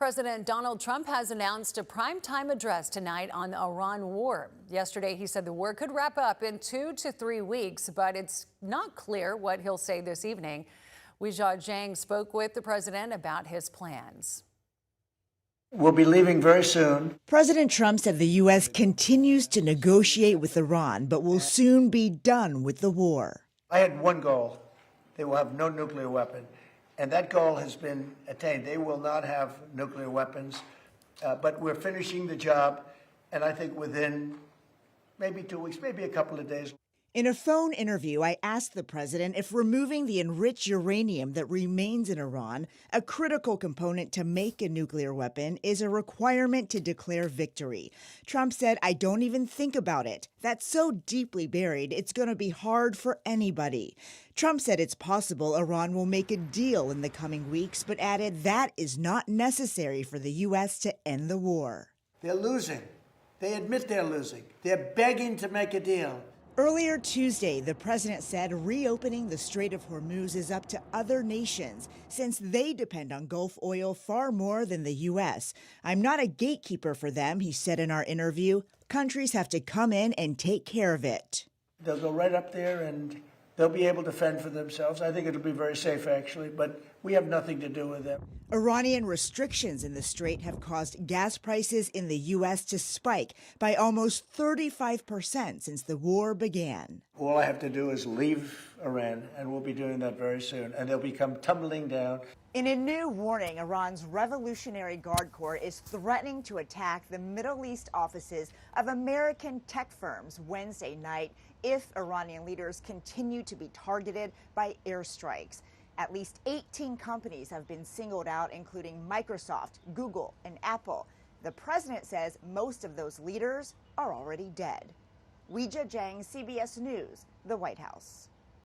President Donald Trump has announced a primetime address tonight on the Iran war. Yesterday, he said the war could wrap up in 2 to 3 weeks, but it's not clear what he'll say this evening. Weijia Jiang spoke with the president about his plans. We'll be leaving very soon. President Trump said the U.S. continues to negotiate with Iran, but will soon be done with the war. I had one goal. They will have no nuclear weapon. And that goal has been attained. They will not have nuclear weapons, but we're finishing the job, and I think within maybe 2 weeks, maybe a couple of days. In a phone interview, I asked the president if removing the enriched uranium that remains in Iran, a critical component to make a nuclear weapon, is a requirement to declare victory. Trump said, "I don't even think about it. That's so deeply buried, it's going to be hard for anybody." Trump said it's possible Iran will make a deal in the coming weeks, but added that is not necessary for the U.S. to end the war. They're losing. They admit they're losing. They're begging to make a deal. Earlier Tuesday, the president said reopening the Strait of Hormuz is up to other nations since they depend on Gulf oil far more than the U.S. "I'm not a gatekeeper for them," he said in our interview. "Countries have to come in and take care of it." They'll go right up there and they'll be able to fend for themselves. I think it'll be very safe, actually, but we have nothing to do with them. Iranian restrictions in the strait have caused gas prices in the U.S. to spike by almost 35% since the war began. All I have to do is leave Iran, and we'll be doing that very soon, and they'll become tumbling down. In a new warning, Iran's Revolutionary Guard Corps is threatening to attack the Middle East offices of American tech firms Wednesday night if Iranian leaders continue to be targeted by airstrikes. At least 18 companies have been singled out, including Microsoft, Google, and Apple. The president says most of those leaders are already dead. Weijia Jiang, CBS News, the White House.